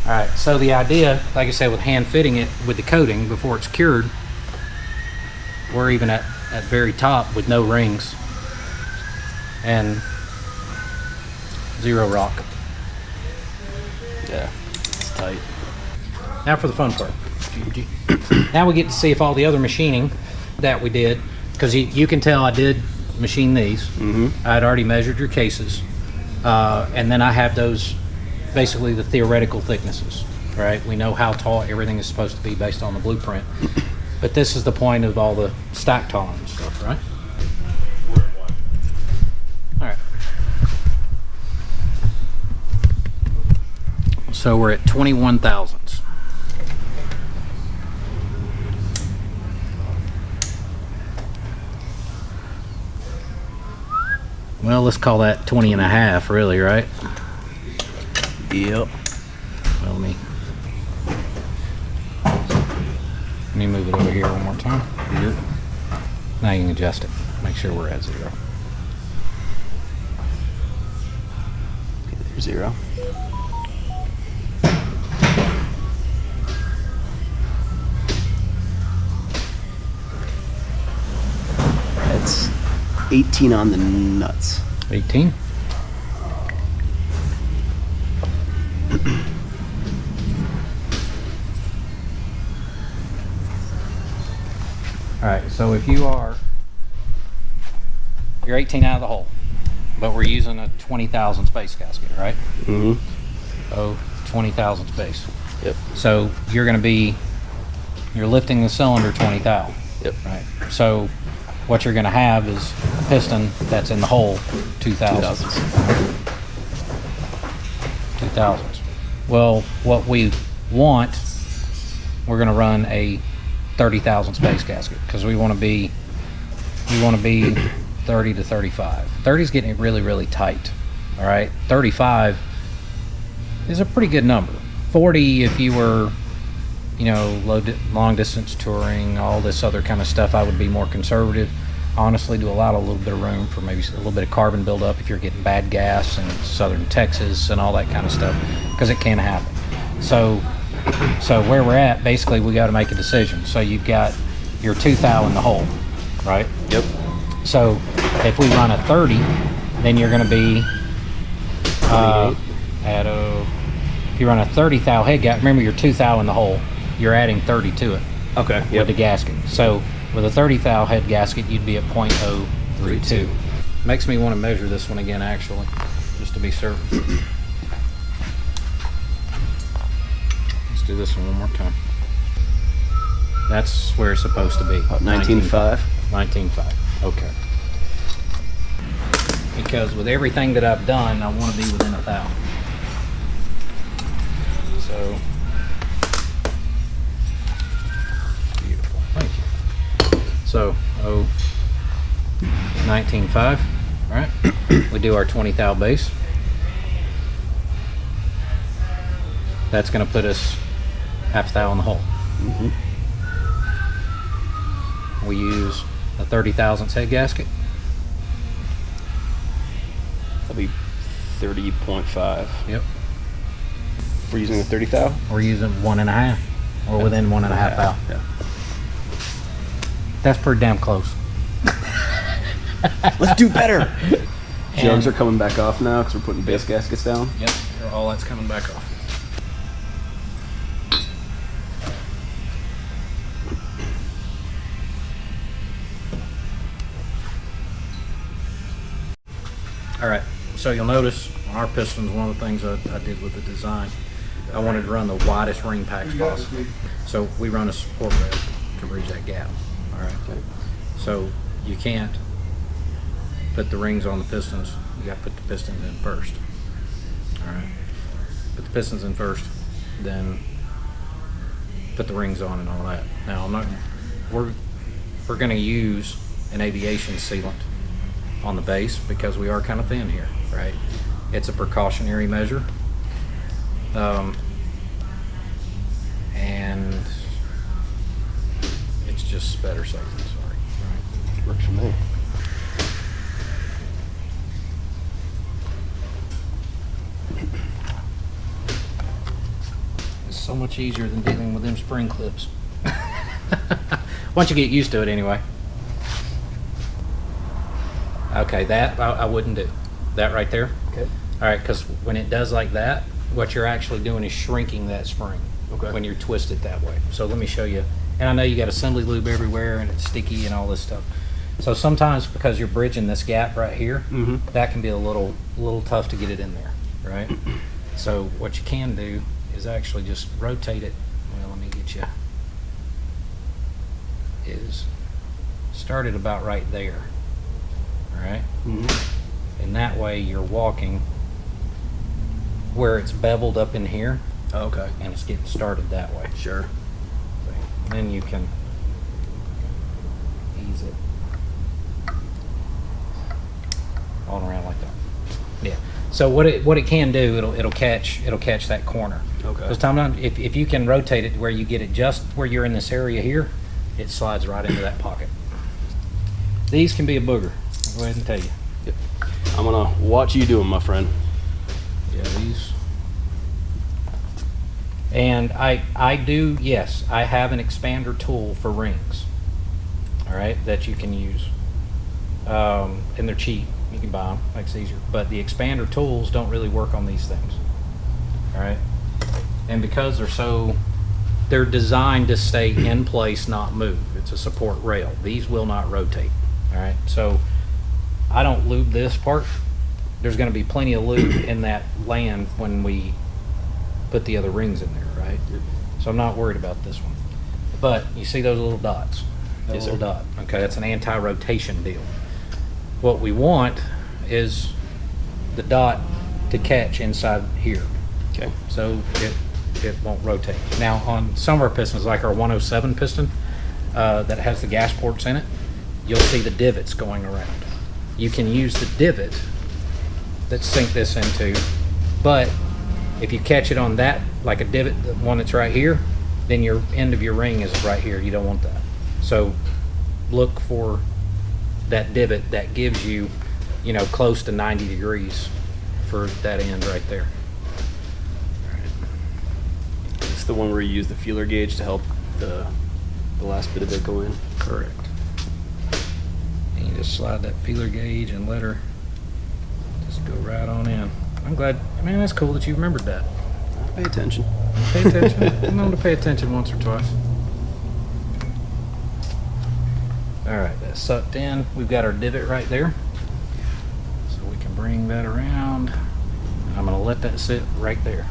Alright, so the idea, like I said, with hand fitting it with the coating before it's cured, we're even at very top with no rings and zero rock. Yeah, it's tight. Now for the fun part. Now we get to see if all the other machining that we did, because you can tell I did machine these. I'd already measured your cases, and then I have those, basically the theoretical thicknesses, right? We know how tall everything is supposed to be based on the blueprint, but this is the point of all the stack tolerance stuff, right? All right. So we're at 21 thousandths. Well, let's call that 20 and a half, really, right? Yep. Well, let me move it over here one more time. Yep. Now you can adjust it. Make sure we're at 0. Okay, there's 0. That's 18 on the nuts. 18. Alright, so if you're 18 out of the hole, but we're using a 20 thousandths base gasket, right? Oh, 20 thousandths base. Yep. So you're lifting the cylinder 20 thou. Yep. Right. So what you're going to have is a piston that's in the hole 2 thousandths. 2 thousandths. Well, what we want, we're going to run a 30 thousandths base gasket because we want to be 30 to 35. 30 is getting really, really tight. All right. 35 is a pretty good number. 40 if you were, you know, long distance touring, all this other kind of stuff, I would be more conservative. Honestly, to allow a little bit of room for maybe a little bit of carbon buildup if you're getting bad gas in southern Texas and all that kind of stuff, because it can happen. So where we're at, basically, we got to make a decision. So you've got your 2 thou in the hole, right? Yep. So if we run a 30, then you're going to be if you run a 30 thou head gasket, remember your 2 thou in the hole, you're adding 30 to it. Okay. With the gasket. So with a 30 thou head gasket, you'd be at 0.032. Makes me want to measure this one again, actually, just to be certain. Let's do this one more time. That's where it's supposed to be. 19.5. 19.5. Okay. Because with everything that I've done, I want to be within 1 thou. So, beautiful. Thank you. So, 19.5, right? We do our 20 thou base. That's going to put us 1/2 thou in the hole. We use a 30 thousandths head gasket. That'll be 30.5. Yep. If we're using a 30 thou? We're using 1.5, or within 1.5 thou. Yeah. That's pretty damn close. Let's do better. Jugs are coming back off now because we're putting base gaskets down. Yep, all that's coming back off. All right, so you'll notice on our pistons, one of the things I did with the design, I wanted to run the widest ring packs possible. So we run a support rail to bridge that gap. All right. So you can't put the rings on the pistons. You got to put the pistons in first. All right. Put the pistons in first, then put the rings on and all that. Now we're going to use an aviation sealant on the base because we are kind of thin here, right? It's a precautionary measure. And it's just better safe than sorry. Right? Works for me. so much easier than dealing with them spring clips. Once you get used to it anyway. Okay, that I wouldn't do. That right there. Okay. All right, because when it does like that, what you're actually doing is shrinking that spring. Okay. When you twist it that way. So let me show you. And I know you got assembly lube everywhere and it's sticky and all this stuff. So sometimes because you're bridging this gap right here, that can be a little tough to get it in there, right? So what you can do is actually just rotate it. Well, let me get you. Is start it about right there, all right? And that way you're walking where it's beveled up in here. Okay. And it's getting started that way. Sure. And then you can ease it all around like that. Yeah. So what it can do, it'll catch that corner. Okay. Because sometimes if you can rotate it where you get it just where you're in this area here, it slides right into that pocket. These can be a booger. I'll go ahead and tell you. Yep. I'm gonna watch you do them, my friend. Yeah, these. And I do, yes, I have an expander tool for rings, all right, that you can use. And they're cheap. You can buy them, makes it easier. But the expander tools don't really work on these things, all right? And because they're designed to stay in place, not move. It's a support rail. These will not rotate, all right? So I don't lube this part. There's gonna be plenty of lube in that land when we put the other rings in there, right? So I'm not worried about this one. But you see those little dots? That Yes, little sir. dot. Okay, that's an anti-rotation deal. What we want is the dot to catch inside here. Okay. So it won't rotate. Now on some of our pistons, like our 107 piston that has the gas ports in it, you'll see the divots going around. You can use the divot that sink this into, but if you catch it on that, like a divot, the one that's right here, then your end of your ring is right here. You don't want that. So look for that divot that gives you, close to 90 degrees for that end right there. It's the one where you use the feeler gauge to help the last bit of it go in. Correct. And you just slide that feeler gauge and let her just go right on in. I'm glad, man, that's cool that you remembered that. Pay attention. Pay attention. I'm known to pay attention once or twice. All right, that's sucked in. We've got our divot right there. So we can bring that around. I'm gonna let that sit right there.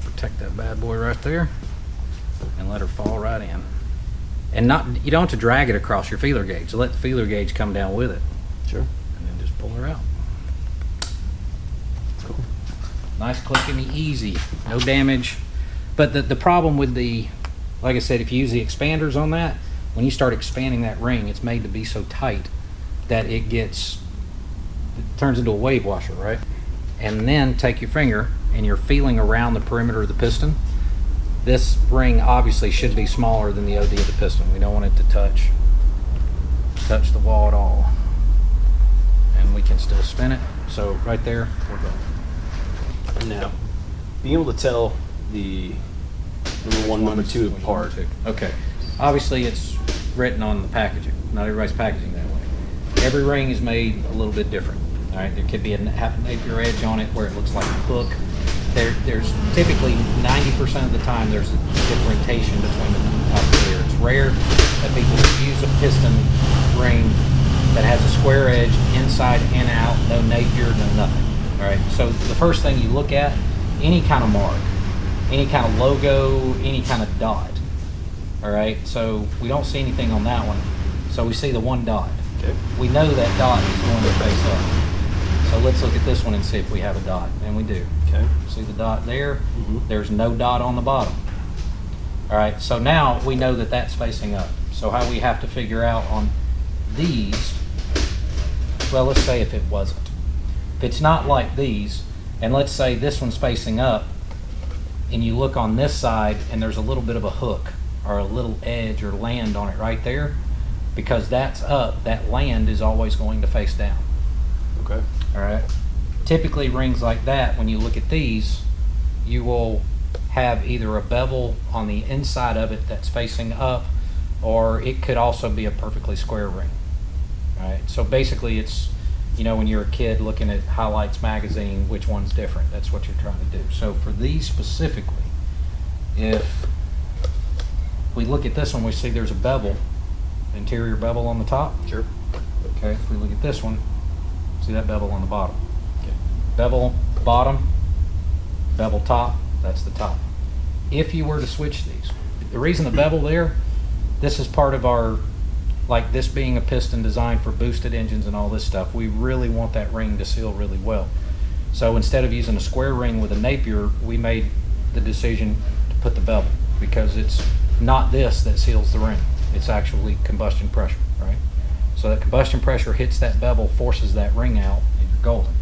Protect that bad boy right there and let her fall right in. And you don't have to drag it across your feeler gauge. Let the feeler gauge come down with it. Sure. And then just pull her out. Cool. Nice, quick, and easy. No damage. But the problem with like I said, if you use the expanders on that, when you start expanding that ring, it's made to be so tight that it turns into a wave washer, right? And then take your finger and you're feeling around the perimeter of the piston. This ring obviously should be smaller than the OD of the piston. We don't want it to touch the wall at all. And we can still spin it. So right there, we're good. Now, being able to tell the number one, number two apart. Okay. Obviously it's written on the packaging. Not everybody's packaging that way. Every ring is made a little bit different. All right, there could be half an napier edge on it where it looks like a hook. There's typically 90% of the time there's a differentiation between the top and the rear. It's rare that people use a piston ring that has a square edge inside and out, no napier, no nothing. All right, so the first thing you look at, any kind of mark, any kind of logo, any kind of dot. All right, so we don't see anything on that one. So we see the one dot. Okay. We know that dot is going to face up. So let's look at this one and see if we have a dot, and we do. Okay. See the dot there? There's no dot on the bottom. All right, so now we know that that's facing up. So how we have to figure out on these, well, let's say if it wasn't. If it's not like these, and let's say this one's facing up, and you look on this side and there's a little bit of a hook or a little edge or land on it right there, because that's up, that land is always going to face down. Okay. All right. typically rings like that, when you look at these, you will have either a bevel on the inside of it that's facing up, or it could also be a perfectly square ring. Right? So basically it's, you know, when you're a kid looking at Highlights magazine, which one's different? That's what you're trying to do. So for these specifically, if we look at this one, we see there's a bevel, interior bevel on the top. Sure. Okay, if we look at this one, see that bevel on the bottom. Okay. Bevel bottom, bevel top, that's the top. If you were to switch these, the reason the bevel there, this is part of our, like this being a piston designed for boosted engines and all this stuff, we really want that ring to seal really well. So instead of using a square ring with a Napier, we made the decision to put the bevel, because it's not this that seals the ring, it's actually combustion pressure, right? So that combustion pressure hits that bevel, forces that ring out, and you're golden.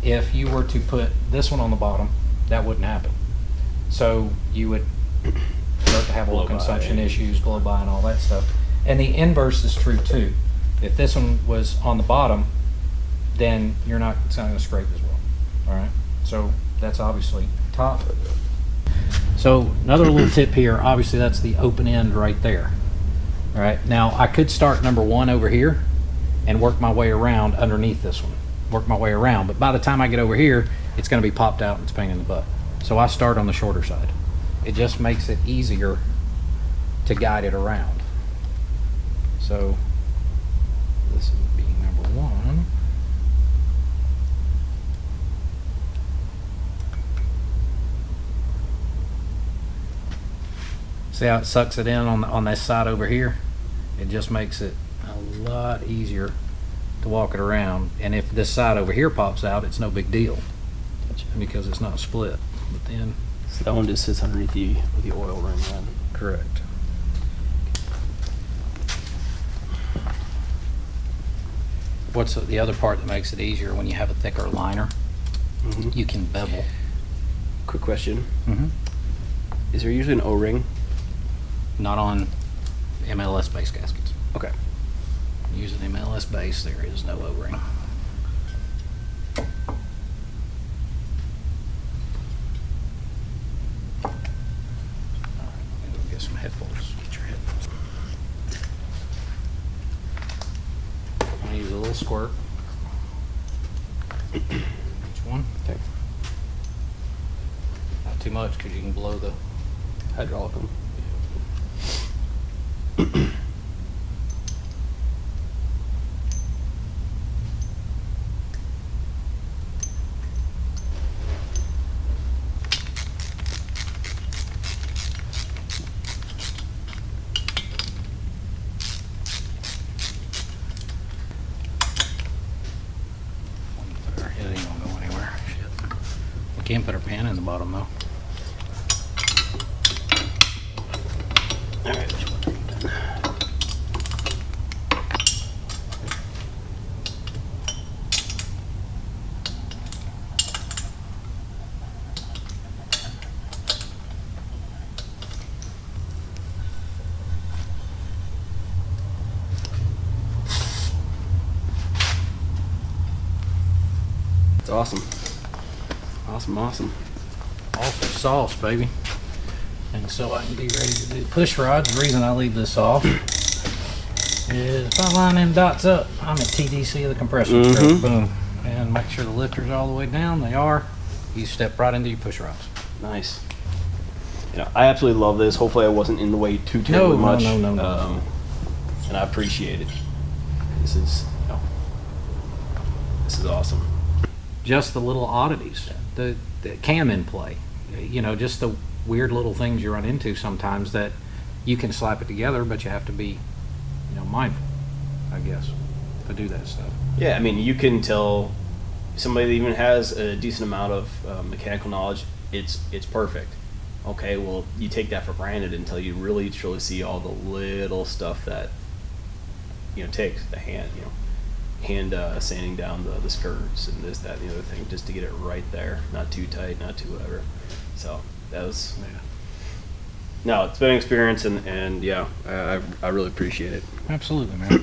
If you were to put this one on the bottom, that wouldn't happen. So you would start to have oil consumption issues, blow by and all that stuff. And the inverse is true too. If this one was on the bottom, then it's not going to scrape as well. All right. So that's obviously top. So another little tip here, obviously that's the open end right there. All right. Now I could start number one over here and work my way around underneath this one. Work my way around, but by the time I get over here, it's going to be popped out and it's a pain in the butt. So I start on the shorter side. It just makes it easier to guide it around. So this would be number one. See how it sucks it in on this side over here? It just makes it a lot easier to walk it around. And if this side over here pops out, it's no big deal because it's not split. But then, so that one just sits underneath the oil ring then. Correct. What's the other part that makes it easier? When you have a thicker liner, you can bevel. Quick question. Mm-hmm. Is there usually an O-ring? Not on MLS base gaskets. Okay. Using MLS base, there is no O-ring. Get some headphones. Get your headphones. I'm gonna use a little squirt. Each one. Okay. Not too much, because you can blow the Hydraulic one. It ain't gonna go anywhere. Shit. We can't put our pan in the bottom though. All right. It's awesome. Awesome. Awesome sauce, baby. And so I can be ready to do push rods. The reason I leave this off is if I line them dots up, I'm at TDC of the compressor stroke. Boom. And make sure the lifter's all the way down. They are. You step right into your push rods. Nice. You know, I absolutely love this. Hopefully I wasn't in the way too terribly much. No. And I appreciate it. This is awesome. Just the little oddities, the cam in play, you know, just the weird little things you run into sometimes that you can slap it together, but you have to be, you know, mindful, I guess, to do that stuff. Yeah, I mean, you can tell somebody that even has a decent amount of mechanical knowledge, it's perfect. Okay, well, you take that for granted until you really truly see all the little stuff that, you know, takes the hand sanding down the skirts and this, that, and the other thing, just to get it right there, not too tight, not too whatever. So that was, no, it's been an experience, and yeah, I really appreciate it. Absolutely, man.